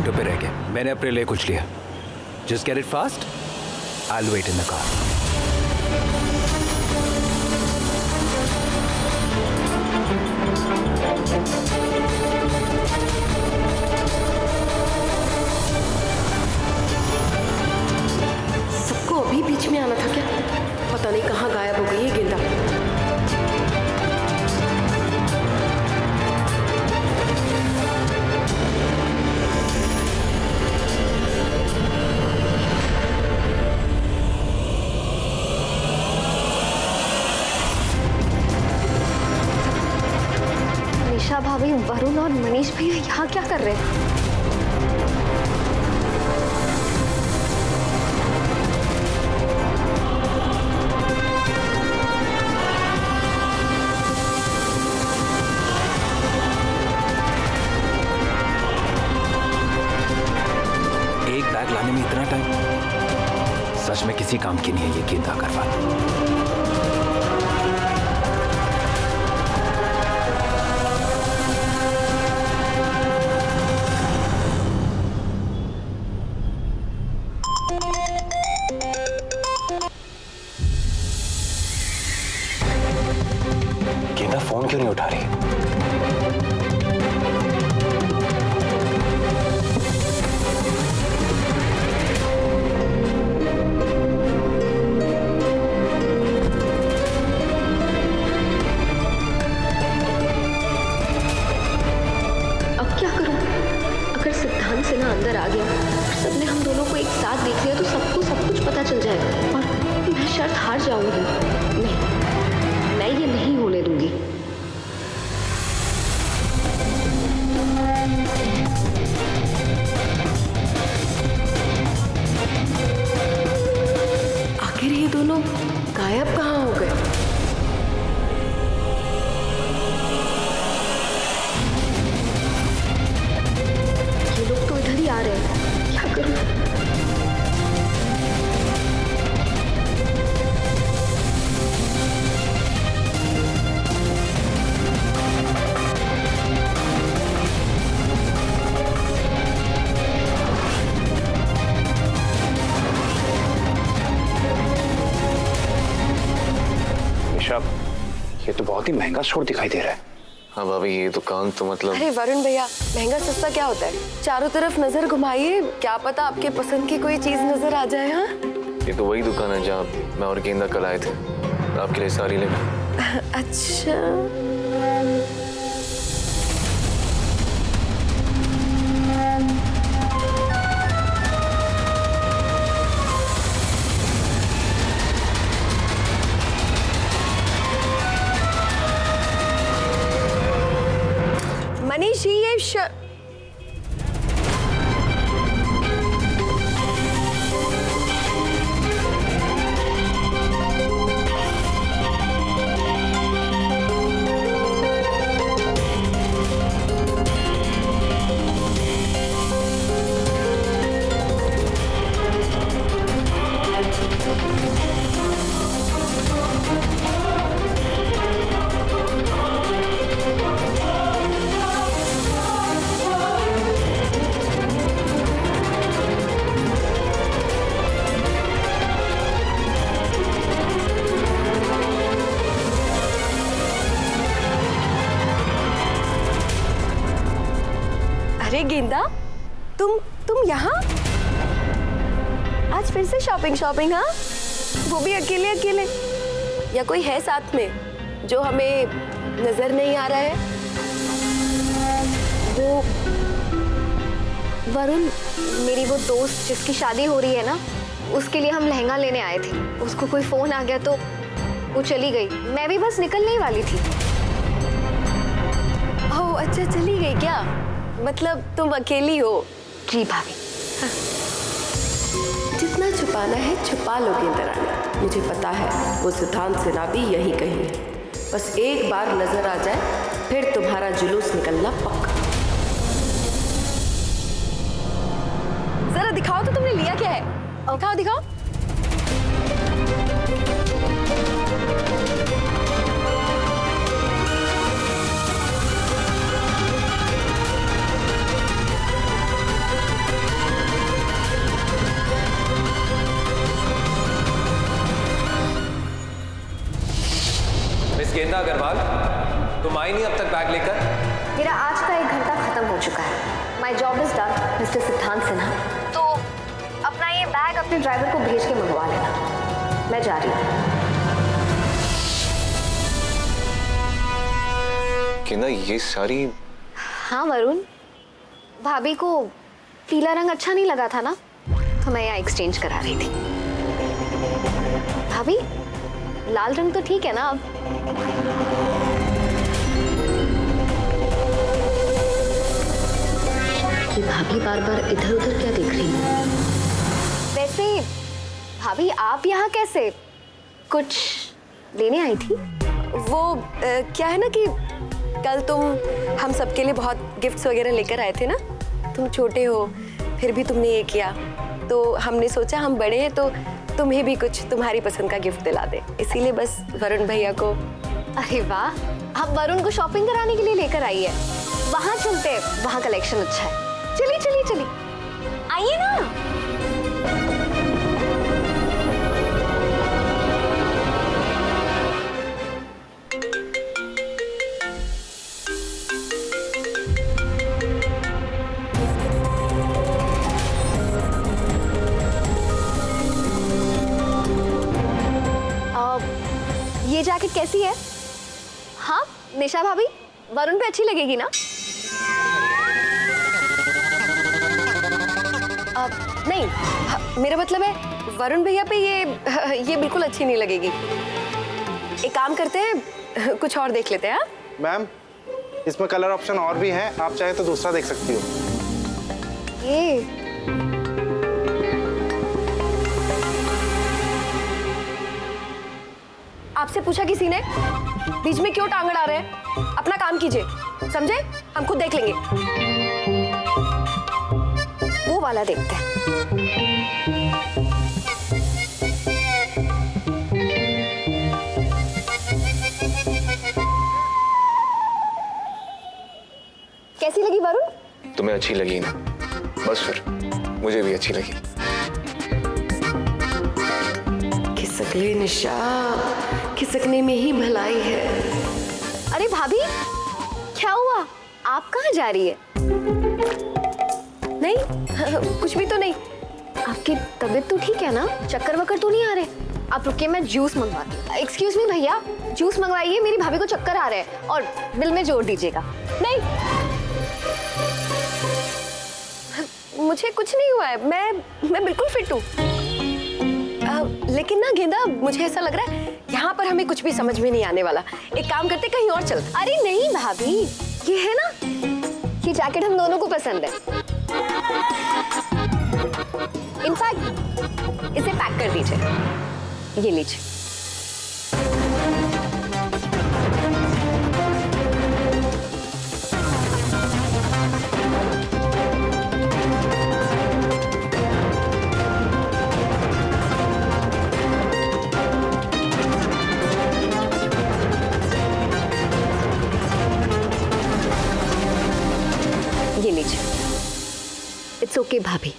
Auto पे रह गया। मैंने अपने लिए कुछ लिया। Just get it fast, I will wait in the car. सबको अभी बीच में आना था क्या? पता नहीं कहाँ गायब हो गई है गेंदा। निशा भाभी, वरुण और मनीष भैया यहाँ क्या कर रहे हैं? एक बैग लाने में इतना टाइम सच में किसी काम की नहीं है। ये गेंदा करवा गेंदा फोन क्यों नहीं उठा रही? अब क्या करूं? अगर सिद्धांत सिन्हा अंदर आ गया और सबने हम दोनों को एक साथ देख लिया तो सबको सब कुछ पता चल जाएगा और मैं शर्त हार जाऊंगी। नहीं, मैं ये नहीं होने दूंगी। आखिर ये दोनों गायब कहाँ हो गए? ये लोग तो इधर ही आ रहे हैं, क्या करूं? निशा, ये तो बहुत ही महंगा स्टोर दिखाई दे रहा है। हाँ भाभी, ये दुकान तो मतलब। अरे वरुण भैया, महंगा सस्ता क्या होता है? चारों तरफ नजर घुमाइए, क्या पता आपके पसंद की कोई चीज नजर आ जाए। हाँ, ये तो वही दुकान है जहाँ मैं और गेंदा कल आए थे, आपके लिए साड़ी लेने। अच्छा। मनीष, ये अरे गेंदा, तुम यहाँ? आज फिर से शॉपिंग? हाँ, वो भी अकेले अकेले? या कोई है साथ में जो हमें नजर नहीं आ रहा है? वो वरुण, मेरी वो दोस्त जिसकी शादी हो रही है ना, उसके लिए हम लहंगा लेने आए थे। उसको कोई फोन आ गया तो वो चली गई। मैं भी बस निकलने ही वाली थी। ओह अच्छा, चली गई क्या? मतलब तुम अकेली हो? जी भाभी। जितना छुपाना है छुपा लो गेंदा रानी, मुझे पता है वो सिद्धांत सिन्हा भी यही कहीं है। बस एक बार नजर आ जाए फिर तुम्हारा जुलूस निकलना पक्का। जरा दिखाओ तो तुमने लिया क्या है? दिखाओ दिखाओ। गेंदा अग्रवाल, तुम आई नहीं अब तक बैग लेकर? मेरा आज का 1 घंटा खत्म हो चुका है। My job is done mister सिद्धांत सिन्हा। तो अपना ये बैग अपने ड्राइवर को भेज के मंगवा लेना। मैं जा रही हूँ। गेंदा ये सारी... हाँ वरुण, भाभी को पीला रंग अच्छा नहीं लगा था ना, तो मैं यहाँ एक्सचेंज करा रही थी। भाभी लाल रंग तो ठीक है ना अब? ये भाभी बार बार इधर उधर क्या देख रही है? वैसे भाभी आप यहाँ कैसे? कुछ लेने आई थी? वो क्या है ना कि कल तुम हम सबके लिए बहुत गिफ्ट्स वगैरह लेकर आए थे ना। तुम छोटे हो फिर भी तुमने ये किया, तो हमने सोचा हम बड़े हैं तो तुम्हें भी कुछ तुम्हारी पसंद का गिफ्ट दिला दे, इसीलिए बस वरुण भैया को। अरे वाह, आप वरुण को शॉपिंग कराने के लिए लेकर आई है। वहां चलते हैं, वहां कलेक्शन अच्छा है। चलिए चलिए चलिए, आइए ना। ये जैकेट कैसी है? हाँ निशा भाभी, वरुण पे अच्छी लगेगी ना? नहीं, मेरा मतलब है वरुण भैया पे ये बिल्कुल अच्छी नहीं लगेगी। एक काम करते हैं, कुछ और देख लेते हैं। मैम, इसमें कलर ऑप्शन और भी हैं, आप चाहे तो दूसरा देख सकती हो। ये आपसे पूछा किसी ने? बीच में क्यों टांग अड़ा रहे हैं? अपना काम कीजिए, समझे? हम खुद देख लेंगे। वो वाला देखते हैं। कैसी लगी वरुण? तुम्हें अच्छी लगी ना, बस फिर मुझे भी अच्छी लगी। खिसक ले निशा, खिसकने में ही भलाई है। अरे भाभी क्या हुआ? आप कहाँ जा रही है? नहीं, कुछ भी तो नहीं। आपकी तबीयत तो ठीक है ना? चक्कर वक्कर तो नहीं आ रहे? आप रुकिए, मैं जूस मंगवाती हूँ। एक्सक्यूज मी भैया, जूस मंगवाइए, मेरी भाभी को चक्कर आ रहे हैं और बिल में जोड़ दीजिएगा। नहीं, मुझे कुछ नहीं हुआ है, मैं बिल्कुल फिट हूँ। लेकिन ना गेंदा, मुझे ऐसा लग रहा है यहाँ पर हमें कुछ भी समझ में नहीं आने वाला। एक काम करते, कहीं और चलते। अरे नहीं भाभी, ये है ना, ये जैकेट हम दोनों को पसंद है। इनफैक्ट इसे पैक कर दीजिए, ये लीजिए। ये लीजिए। इट्स ओके भाभी,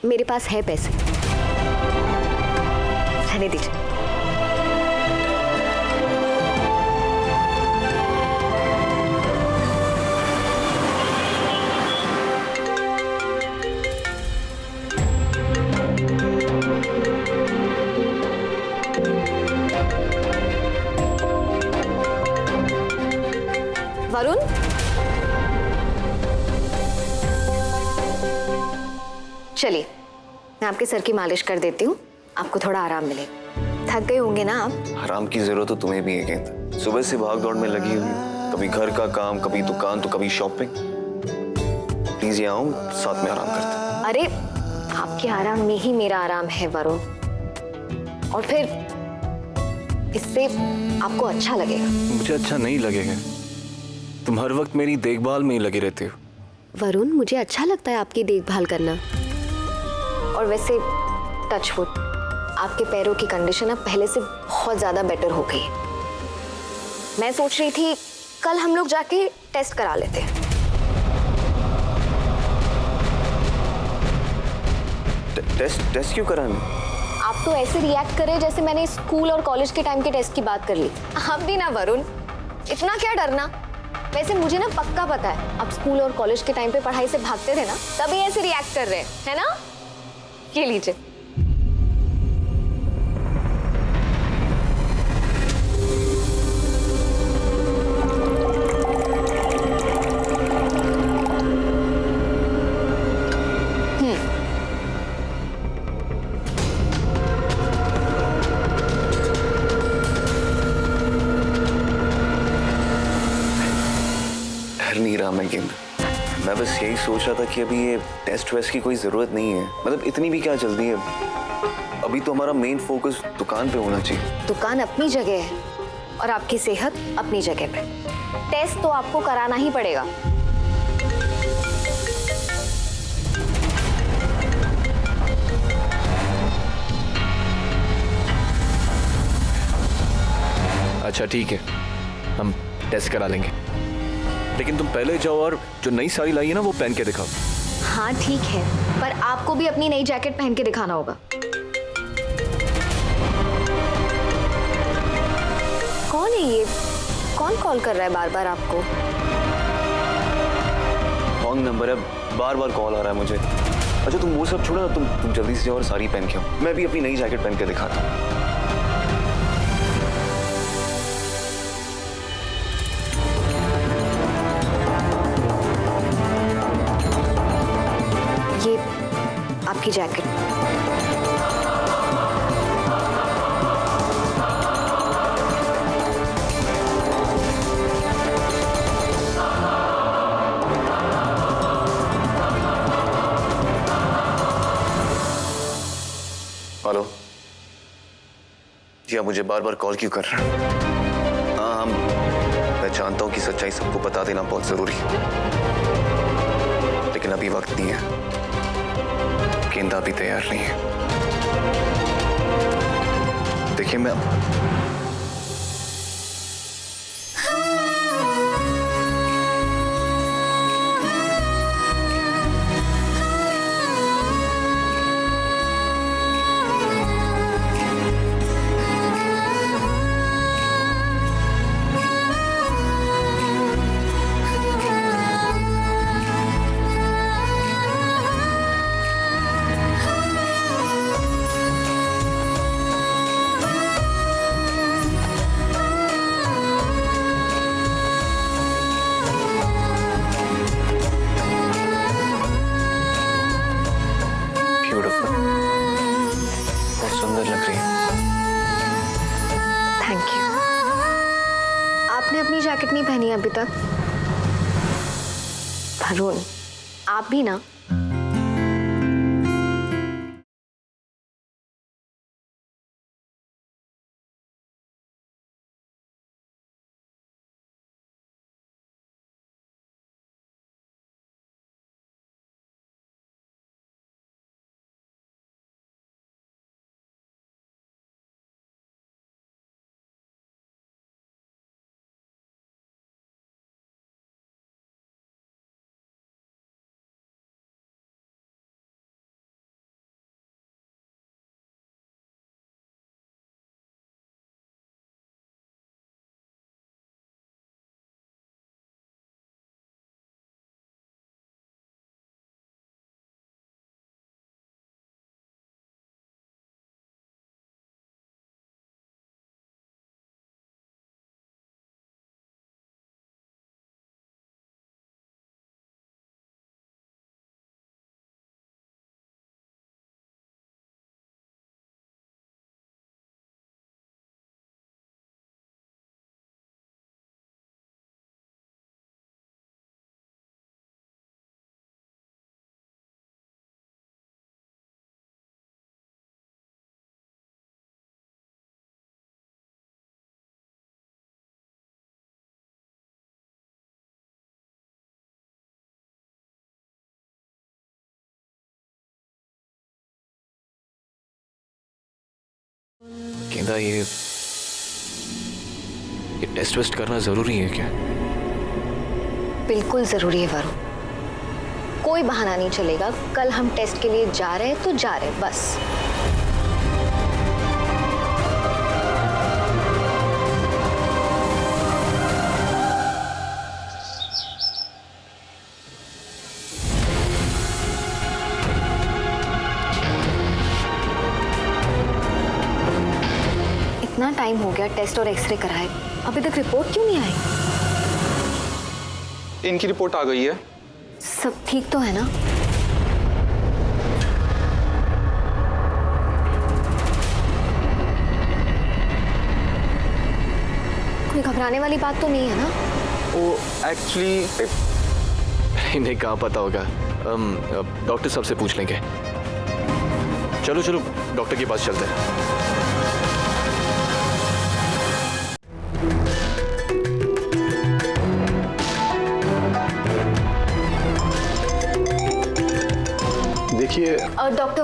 मेरे पास है पैसे, रहने दीजिए। वरुण, चलिए मैं आपके सर की मालिश कर देती हूँ, आपको थोड़ा आराम मिलेगा। थक गए होंगे ना आप? आराम की जरूरत तो तुम्हें भी है गेंदा। सुबह से भाग दौड़ में लगी हुई, कभी घर का काम, कभी दुकान, तो कभी शॉपिंग। प्लीज यहाँ आओ, साथ में आराम करते हैं। अरे आपके आराम में ही मेरा आराम है वरुण, और फिर इससे आपको अच्छा लगेगा। मुझे अच्छा नहीं लगेगा, तुम हर वक्त मेरी देखभाल में ही लगी रहती हो। वरुण, मुझे अच्छा लगता है आपकी देखभाल करना। और वैसे टचवुड, आपके पैरों की कंडीशन अब पहले से बहुत ज्यादा बेटर हो गई है। मैं सोच रही थी कल हम लोग जाके टेस्ट करा लेते हैं। टेस्ट क्यों कराना? आप तो ऐसे रिएक्ट कर रहे जैसे मैंने स्कूल और कॉलेज के टाइम के टेस्ट की बात कर ली। आप भी ना वरुण, इतना क्या डरना। वैसे मुझे ना पक्का पता है आप स्कूल और कॉलेज के टाइम पे पढ़ाई से भागते थे ना, तभी ऐसे रिएक्ट कर रहे हैं, है ना? ये लीजिए। नहीं रहा मैं गेंद। मैं बस यही सोच रहा था कि अभी ये टेस्ट वेस्ट की कोई जरूरत नहीं है। मतलब इतनी भी क्या जल्दी है, अभी तो हमारा मेन फोकस दुकान पे होना चाहिए। दुकान अपनी जगह है और आपकी सेहत अपनी जगह पे। टेस्ट तो आपको कराना ही पड़ेगा। अच्छा ठीक है, हम टेस्ट करा लेंगे, लेकिन तुम पहले जाओ और जो नई साड़ी लाई है ना वो पहन के दिखाओ। हाँ ठीक है, पर आपको भी अपनी नई जैकेट पहन के दिखाना होगा। कौन है ये? कौन कॉल कर रहा है बार बार आपको? रॉन्ग नंबर है, बार बार कॉल आ रहा है मुझे। अच्छा तुम वो सब छोड़ो ना, तुम जल्दी से जाओ और साड़ी पहन के आओ। मैं भी अपनी नई जैकेट पहन के दिखाता हूँ। ये आपकी जैकेट। हेलो जी, आप मुझे बार बार कॉल क्यों कर रहे हैं? हाँ मैं जानता हूं कि सच्चाई सबको बता देना बहुत जरूरी है, लेकिन अभी वक्त नहीं है। गेंदा भी तैयार नहीं है। देखिए मैं बहुत सुंदर लग रही है। Thank you. आपने अपनी जैकेट नहीं पहनी अभी तक। वरुण, आप भी ना। गेंदा ये टेस्ट वेस्ट करना जरूरी है क्या? बिल्कुल जरूरी है वरुण। कोई बहाना नहीं चलेगा। कल हम टेस्ट के लिए जा रहे हैं तो जा रहे हैं, बस। इतना टाइम हो गया टेस्ट और एक्सरे कराए, अभी तक रिपोर्ट क्यों नहीं आई? इनकी रिपोर्ट आ गई है। सब ठीक तो है ना? कोई घबराने वाली बात तो नहीं है ना? वो एक्चुअली इन्हें कहाँ पता होगा, डॉक्टर साहब से पूछ लेंगे। चलो चलो डॉक्टर के पास चलते हैं। देखिए डॉक्टर,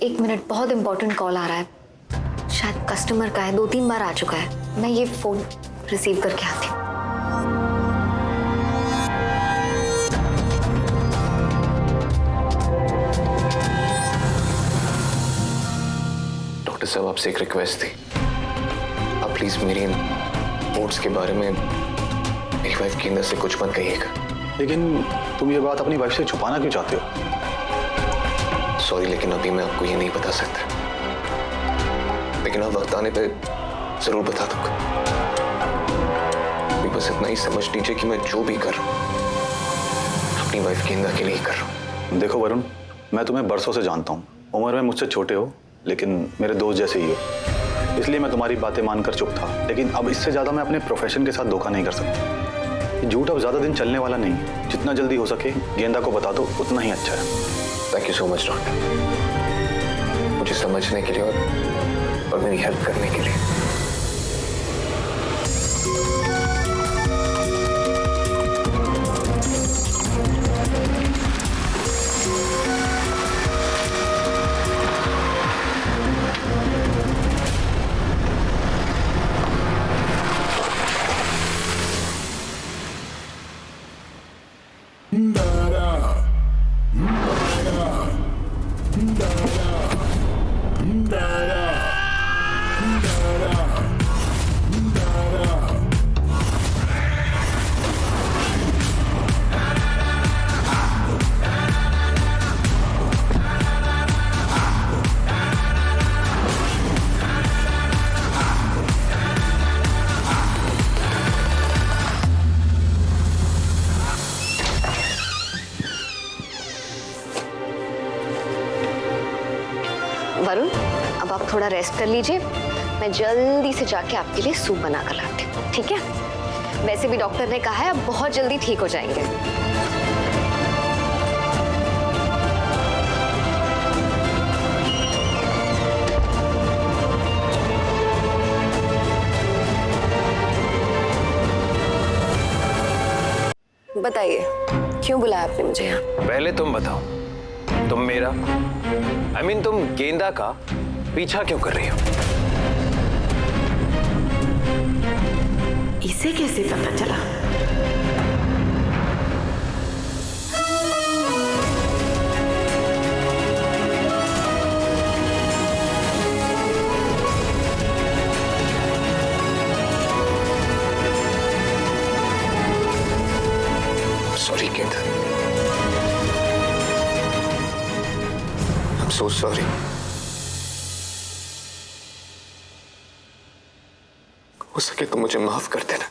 1 मिनट, बहुत इंपॉर्टेंट कॉल आ रहा है, शायद कस्टमर का है, 2-3 बार आ चुका है। मैं ये फोन रिसीव करके आती हूँ। डॉक्टर साहब, आपसे एक रिक्वेस्ट थी, आप प्लीज मेरी रिपोर्ट्स के बारे में मेरी वाइफ के अंदर से कुछ मत कहिएगा। लेकिन तुम ये बात अपनी वाइफ से छुपाना क्यों चाहते हो? सॉरी, लेकिन अभी मैं आपको ये नहीं बता सकता, लेकिन आप वक्त आने पे जरूर बता दूंगा। अभी बस इतना ही समझ लीजिए कि मैं जो भी कर रहा हूं अपनी वाइफ के अंदर के लिए ही कर रहा हूं। देखो वरुण, मैं तुम्हें बरसों से जानता हूँ, उम्र में मुझसे छोटे हो लेकिन मेरे दोस्त जैसे ही हो, इसलिए मैं तुम्हारी बातें मानकर चुप था। लेकिन अब इससे ज्यादा मैं अपने प्रोफेशन के साथ धोखा नहीं कर सकता। ये झूठ अब ज्यादा दिन चलने वाला नहीं है। जितना जल्दी हो सके गेंदा को बता दो, उतना ही अच्छा है। Thank you so much doctor, मुझे समझने के लिए और मेरी हेल्प करने के लिए। वरुण, अब आप थोड़ा रेस्ट कर लीजिए, मैं जल्दी से जाके आपके लिए सूप बना कर लाती हूँ, ठीक है? वैसे भी डॉक्टर ने कहा है आप बहुत जल्दी ठीक हो जाएंगे। बताइए, क्यों बुलाया आपने मुझे यहाँ? पहले तुम बताओ, तुम मेरा तुम गेंदा का पीछा क्यों कर रही हो? इसे कैसे पता चला? सॉरी गेंदा, आई एम सो सॉरी। हो सके तो मुझे माफ कर देना।